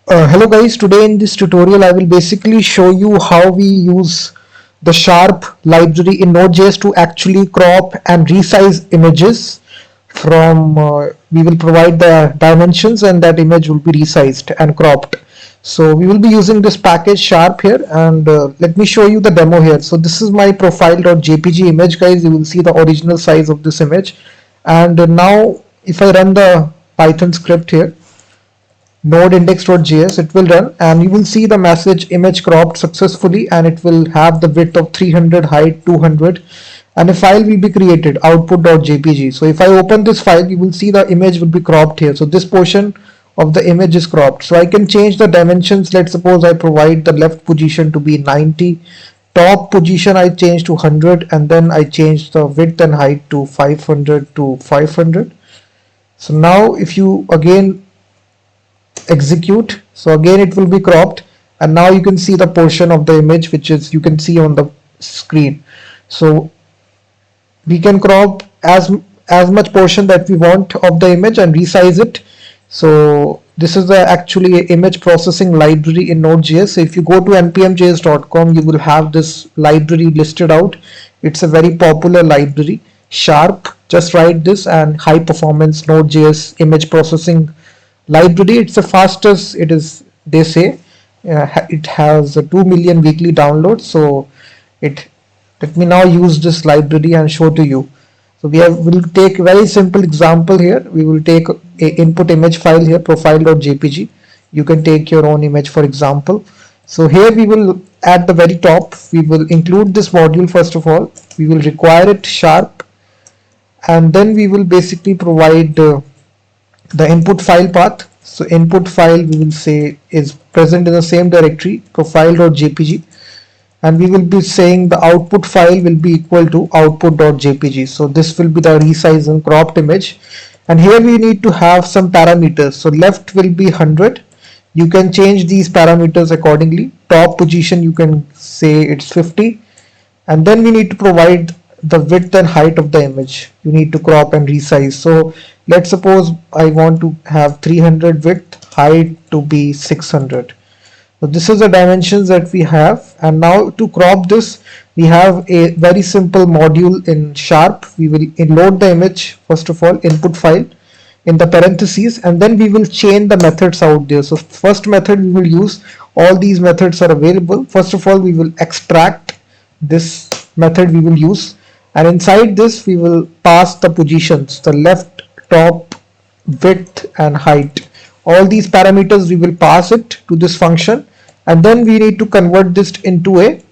Hello guys, today in this tutorial I will basically show you how we use the Sharp library in Node.js to actually crop and resize images from we will provide the dimensions and that image will be resized and cropped. So we will be using this package Sharp here, and let me show you the demo here. So this is my profile.jpg image, guys. You will see the original size of this image, and now if I run the Python script here, node index.js, it will run and you will see the message image cropped successfully, and it will have the width of 300, height 200, and a file will be created, output.jpg. So if I open this file, you will see the image will be cropped here. So this portion of the image is cropped. So I can change the dimensions. Let's suppose I provide the left position to be 90, top position I change to 100, and then I change the width and height to 500 to 500. So now if you again execute, so again it will be cropped, and now you can see the portion of the image which is you can see on the screen. So we can crop as much portion that we want of the image and resize it. So this is the actually image processing library in Node.js. So if you go to npmjs.com, you will have this library listed out. It's a very popular library, Sharp. Just write this, and high performance Node.js image processing library. It's the fastest, it is, they say. It has 2 million weekly downloads. So let me now use this library and show to you. So we'll take a very simple example here. We will take a input image file here, profile.jpg. You can take your own image, for example. So here we will, at the very top, we will include this module. First of all, we will require it Sharp, and then we will basically provide the input file path. So input file, we will say, is present in the same directory, profile.jpg, and we will be saying the output file will be equal to output.jpg. So this will be the resized and cropped image, and here we need to have some parameters. So left will be 100. You can change these parameters accordingly. Top position, you can say it's 50, and then we need to provide the width and height of the image. You need to crop and resize. So let's suppose I want to have 300 width, height to be 600. So this is the dimensions that we have, and now to crop this, we have a very simple module in Sharp. We will load the image, first of all, input file in the parentheses, and then we will chain the methods out there. So first method we will use, all these methods are available. First of all, we will extract, this method we will use, and inside this we will pass the positions, the left, top, width and height. All these parameters we will pass it to this function, and then we need to convert this into a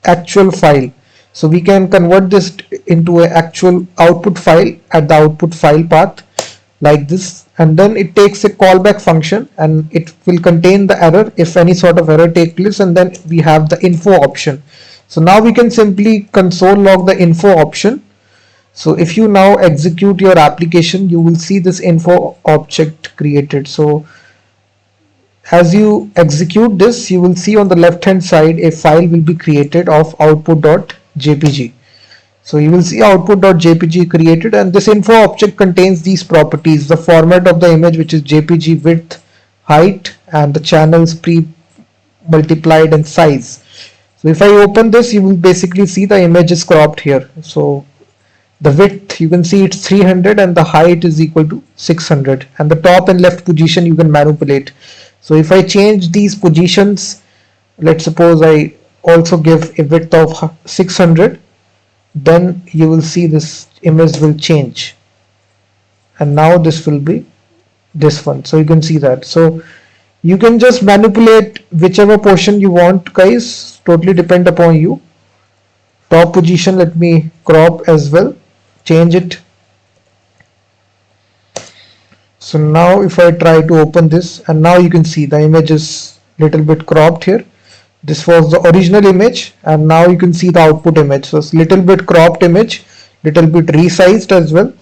actual file. So we can convert this into an actual output file at the output file path like this, and then it takes a callback function, and it will contain the error if any sort of error takes place, and then we have the info option. So now we can simply console log the info option. So if you now execute your application, you will see this info object created. So as you execute this, you will see on the left hand side a file will be created of output.jpg. So you will see output.jpg created, and this info object contains these properties: the format of the image, which is jpg, width, height, and the channels pre-multiplied and size. So if I open this, you will basically see the image is cropped here. So the width, you can see it's 300, and the height is equal to 600, and the top and left position you can manipulate. So if I change these positions, let's suppose I also give a width of 600, then you will see this image will change, and now this will be this one. So you can see that. So you can just manipulate whichever portion you want, guys, totally depend upon you. Top position, let me crop as well, change it. So now if I try to open this, and now you can see the image is little bit cropped here. This was the original image, and now you can see the output image. So it's little bit cropped image, little bit resized as well.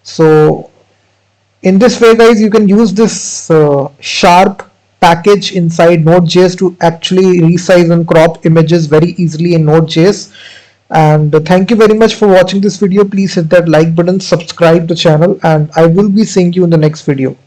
So in this way, guys, you can use this Sharp package inside Node.js to actually resize and crop images very easily in Node.js. And thank you very much for watching this video. Please hit that like button, subscribe the channel, and I will be seeing you in the next video.